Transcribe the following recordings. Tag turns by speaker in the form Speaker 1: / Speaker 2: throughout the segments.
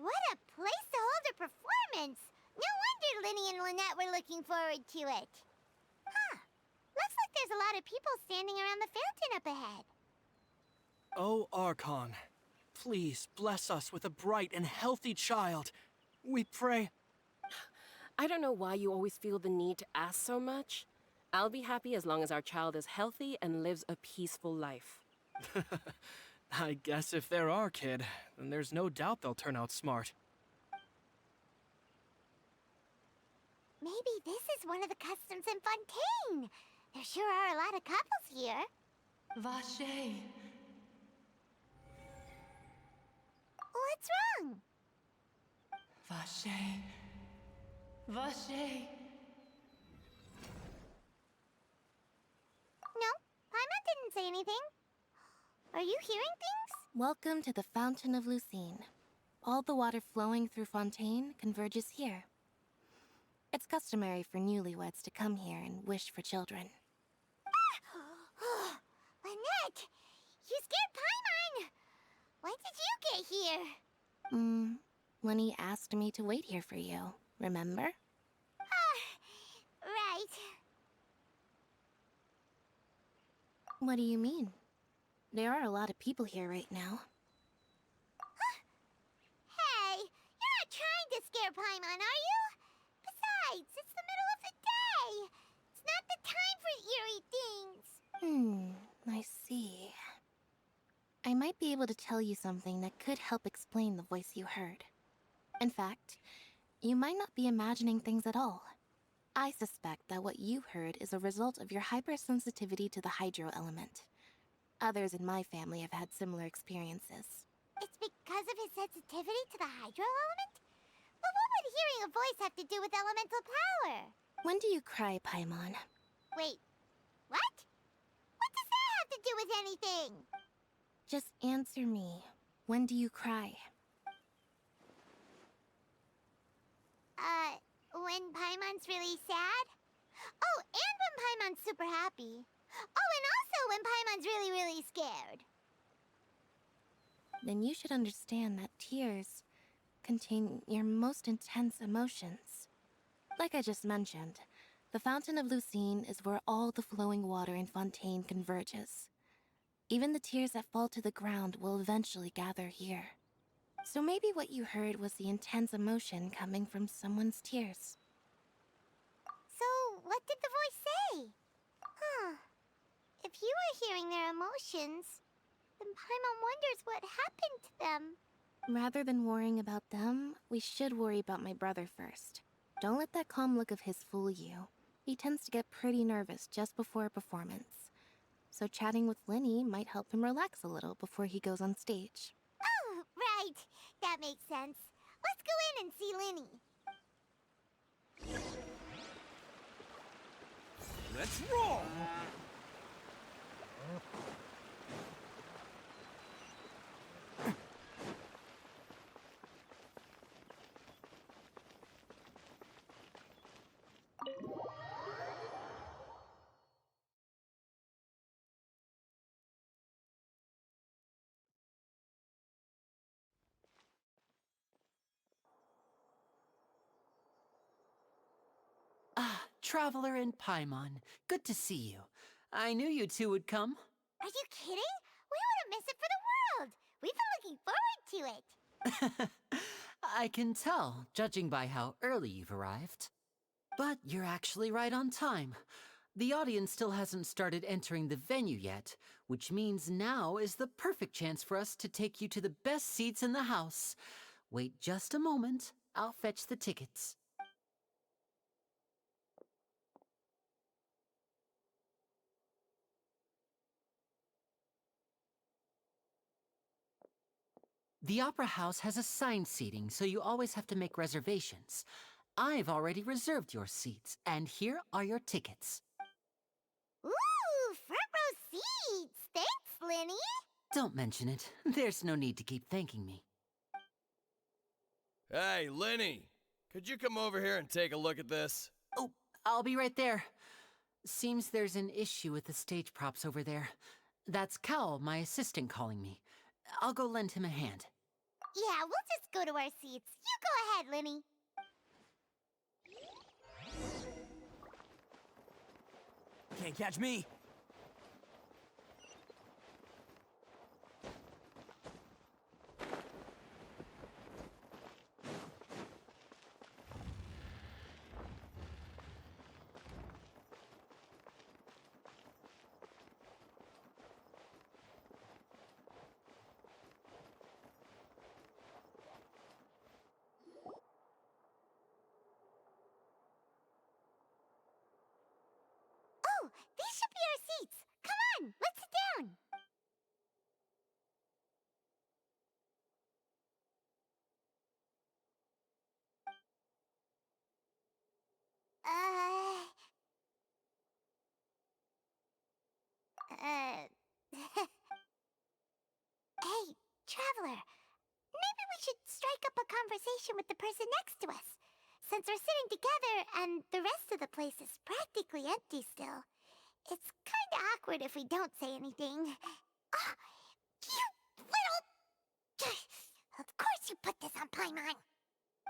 Speaker 1: What a place to hold a performance! No wonder Lyney and Lynette were looking forward to it. Huh. Looks like there's a lot of people standing around the fountain up ahead.
Speaker 2: Oh, Archon, please bless us with a bright and healthy child. We pray.
Speaker 3: I don't know why you always feel the need to ask so much. I'll be happy as long as our child is healthy and lives a peaceful life.
Speaker 2: I guess if they're our kid, then there's no doubt they'll turn out smart.
Speaker 1: Maybe this is one of the customs in Fontaine. There sure are a lot of couples here.
Speaker 4: Vache.
Speaker 1: What's wrong?
Speaker 4: Vache. Vache.
Speaker 1: No, Paimon didn't say anything. Are you hearing things?
Speaker 5: Welcome to the Fountain of Lucine. All the water flowing through Fontaine converges here. It's customary for newlyweds to come here and wish for children.
Speaker 1: Lynette! You scared Paimon! When did you get here?
Speaker 5: Lyney asked me to wait here for you, remember?
Speaker 1: Right.
Speaker 5: What do you mean? There are a lot of people here right now.
Speaker 1: Hey, you're not trying to scare Paimon, are you? Besides, it's the middle of the day. It's not the time for eerie things.
Speaker 5: I see. I might be able to tell you something that could help explain the voice you heard. In fact, you might not be imagining things at all. I suspect that what you heard is a result of your hypersensitivity to the hydro element. Others in my family have had similar experiences.
Speaker 1: It's because of his sensitivity to the hydro element? But what would hearing a voice have to do with elemental power?
Speaker 5: When do you cry, Paimon?
Speaker 1: Wait, what? What does that have to do with anything?
Speaker 5: Just answer me. When do you cry?
Speaker 1: When Paimon's really sad? Oh, and when Paimon's super happy. Oh, and also when Paimon's really, really scared.
Speaker 5: Then you should understand that tears contain your most intense emotions. Like I just mentioned, the Fountain of Lucine is where all the flowing water in Fontaine converges. Even the tears that fall to the ground will eventually gather here. So maybe what you heard was the intense emotion coming from someone's tears.
Speaker 1: So, what did the voice say? Huh. If you were hearing their emotions, then Paimon wonders what happened to them.
Speaker 5: Rather than worrying about them, we should worry about my brother first. Don't let that calm look of his fool you. He tends to get pretty nervous just before a performance. So chatting with Lyney might help him relax a little before he goes on stage.
Speaker 1: Oh, right. That makes sense. Let's go in and see Lyney.
Speaker 2: Let's roll!
Speaker 6: Traveler and Paimon, good to see you. I knew you two would come.
Speaker 1: Are you kidding? We wouldn't miss it for the world. We've been looking forward to it.
Speaker 6: I can tell, judging by how early you've arrived. But you're actually right on time. The audience still hasn't started entering the venue yet, which means now is the perfect chance for us to take you to the best seats in the house. Wait just a moment. I'll fetch the tickets. The Opera House has assigned seating, so you always have to make reservations. I've already reserved your seats, and here are your tickets.
Speaker 1: Ooh, front row seats. Thanks, Lyney.
Speaker 6: Don't mention it. There's no need to keep thanking me.
Speaker 7: Hey, Lyney! Could you come over here and take a look at this?
Speaker 6: Oh, I'll be right there. Seems there's an issue with the stage props over there. That's Cal, my assistant, calling me. I'll go lend him a hand.
Speaker 1: Yeah, we'll just go to our seats. You go ahead, Lyney.
Speaker 2: Can't catch me.
Speaker 1: Oh, these should be our seats. Come on, let's sit down. Uh... Hey, traveler. Maybe we should strike up a conversation with the person next to us. Since we're sitting together and the rest of the place is practically empty still, it's kinda awkward if we don't say anything. Ah, you little... Of course you put this on Paimon.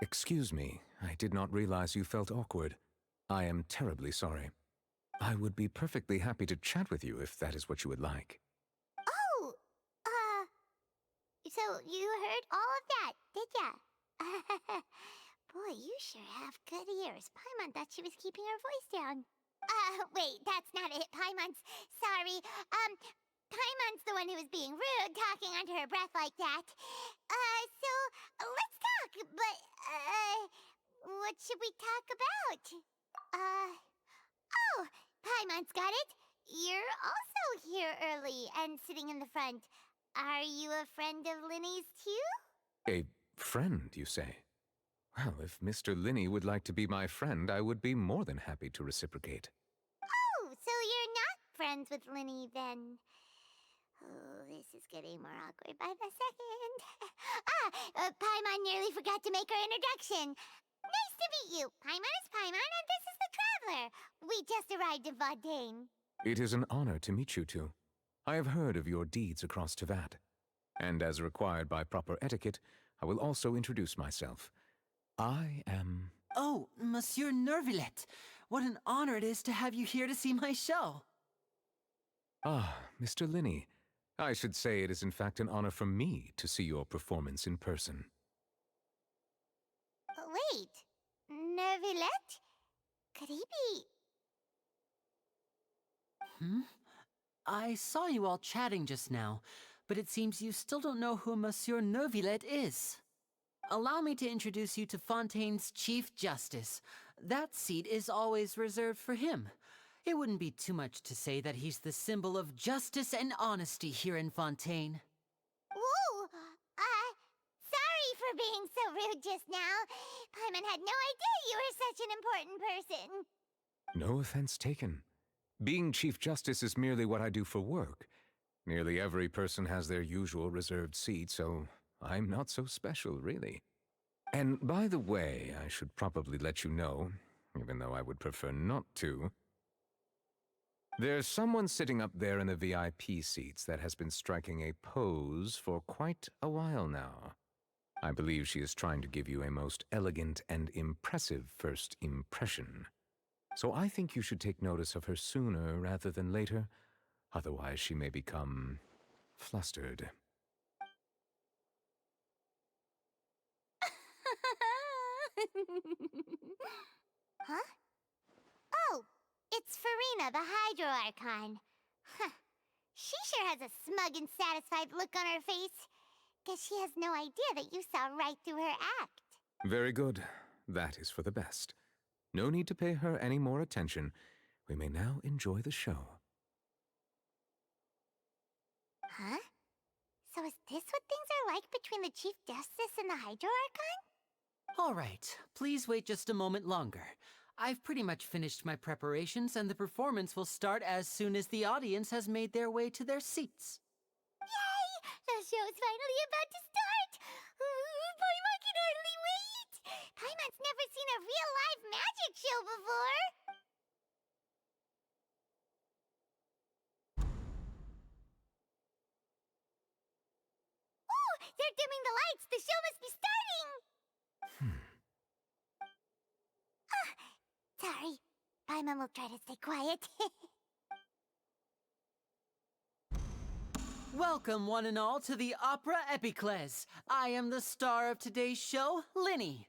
Speaker 8: Excuse me, I did not realize you felt awkward. I am terribly sorry. I would be perfectly happy to chat with you if that is what you would like.
Speaker 1: Oh, so you heard all of that, did ya? Boy, you sure have good ears. Paimon thought she was keeping her voice down. Wait, that's not it, Paimon's. Sorry. Paimon's the one who was being rude, talking under her breath like that. So, let's talk, but, what should we talk about? Oh, Paimon's got it. You're also here early and sitting in the front. Are you a friend of Lyney's too?
Speaker 8: A friend, you say? Well, if Mr. Lyney would like to be my friend, I would be more than happy to reciprocate.
Speaker 1: Oh, so you're not friends with Lyney then? Oh, this is getting more awkward by the second. Paimon nearly forgot to make her introduction. Nice to meet you. Paimon is Paimon, and this is the Traveler. We just arrived in Fontaine.
Speaker 8: It is an honor to meet you two. I have heard of your deeds across Tevat. And as required by proper etiquette, I will also introduce myself. I am...
Speaker 6: Oh, Monsieur Neuvillette, what an honor it is to have you here to see my show.
Speaker 8: Ah, Mr. Lyney. I should say it is in fact an honor for me to see your performance in person.
Speaker 1: Wait, Neuvillette? Could he be...
Speaker 6: I saw you all chatting just now, but it seems you still don't know who Monsieur Neuvillette is. Allow me to introduce you to Fontaine's Chief Justice. That seat is always reserved for him. It wouldn't be too much to say that he's the symbol of justice and honesty here in Fontaine.
Speaker 1: Whoa! Sorry for being so rude just now. Paimon had no idea you were such an important person.
Speaker 8: No offense taken. Being Chief Justice is merely what I do for work. Nearly every person has their usual reserved seat, so I'm not so special, really. And by the way, I should probably let you know, even though I would prefer not to. There's someone sitting up there in the VIP seats that has been striking a pose for quite a while now. I believe she is trying to give you a most elegant and impressive first impression. So I think you should take notice of her sooner rather than later, otherwise she may become flustered.
Speaker 1: Huh? Oh, it's Farina, the Hydro Archon. Huh. She sure has a smug and satisfied look on her face. Guess she has no idea that you saw right through her act.
Speaker 8: Very good. That is for the best. No need to pay her any more attention. We may now enjoy the show.
Speaker 1: Huh? So is this what things are like between the Chief Justice and the Hydro Archon?
Speaker 6: All right, please wait just a moment longer. I've pretty much finished my preparations, and the performance will start as soon as the audience has made their way to their seats.
Speaker 1: Yay! The show's finally about to start! Paimon can hardly wait! Paimon's never seen a real live magic show before! Ooh, They're dimming the lights! The show must be starting! Sorry. Paimon will try to stay quiet.
Speaker 6: Welcome, one and all, to the opera Epiclese. I am the star of today's show, Lyney.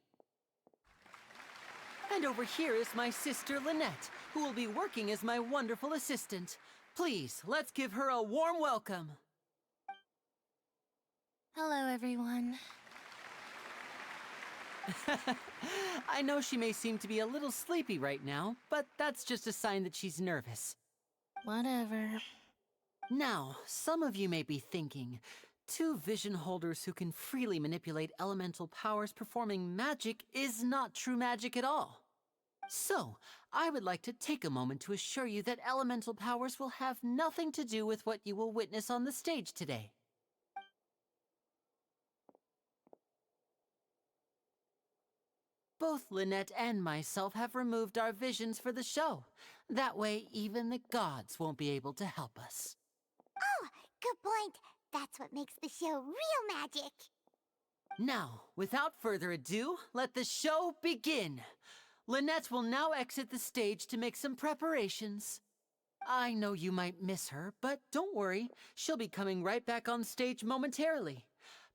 Speaker 6: And over here is my sister, Lynette, who will be working as my wonderful assistant. Please, let's give her a warm welcome.
Speaker 5: Hello, everyone.
Speaker 6: I know she may seem to be a little sleepy right now, but that's just a sign that she's nervous.
Speaker 5: Whatever.
Speaker 6: Now, some of you may be thinking, two vision holders who can freely manipulate elemental powers performing magic is not true magic at all. So, I would like to take a moment to assure you that elemental powers will have nothing to do with what you will witness on the stage today. Both Lynette and myself have removed our visions for the show. That way, even the gods won't be able to help us.
Speaker 1: Oh, good point. That's what makes the show real magic.
Speaker 6: Now, without further ado, let the show begin. Lynette will now exit the stage to make some preparations. I know you might miss her, but don't worry. She'll be coming right back on stage momentarily.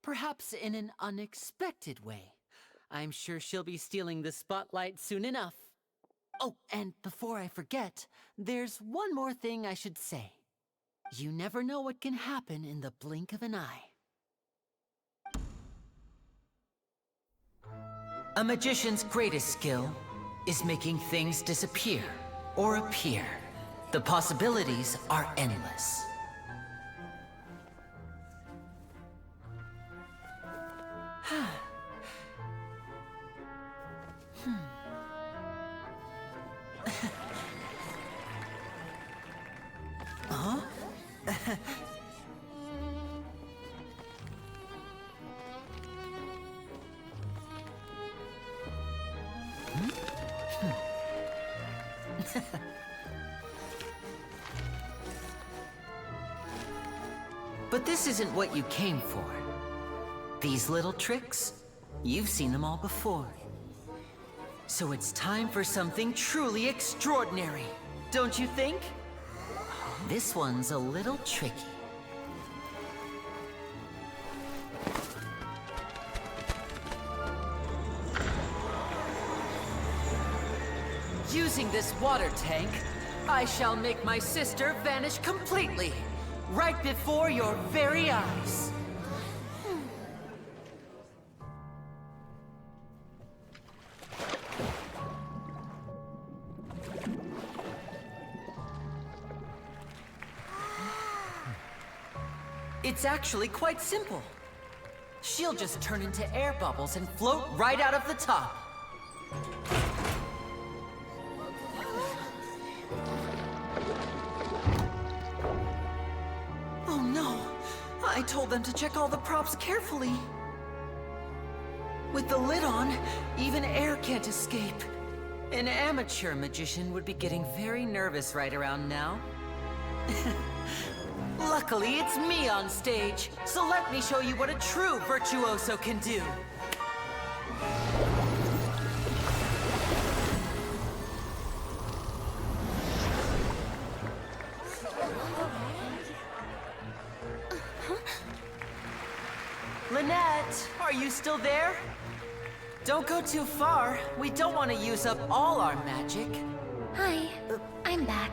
Speaker 6: Perhaps in an unexpected way. I'm sure she'll be stealing the spotlight soon enough. Oh, and before I forget, there's one more thing I should say. You never know what can happen in the blink of an eye. A magician's greatest skill is making things disappear or appear. The possibilities are endless. Huh? But this isn't what you came for. These little tricks, you've seen them all before. So it's time for something truly extraordinary, don't you think? This one's a little tricky. Using this water tank, I shall make my sister vanish completely, right before your very eyes. It's actually quite simple. She'll just turn into air bubbles and float right out of the top. Oh no! I told them to check all the props carefully. With the lid on, even air can't escape. An amateur magician would be getting very nervous right around now. Luckily, it's me on stage, so let me show you what a true virtuoso can do. Lynette, are you still there? Don't go too far. We don't want to use up all our magic.
Speaker 5: Hi, I'm back.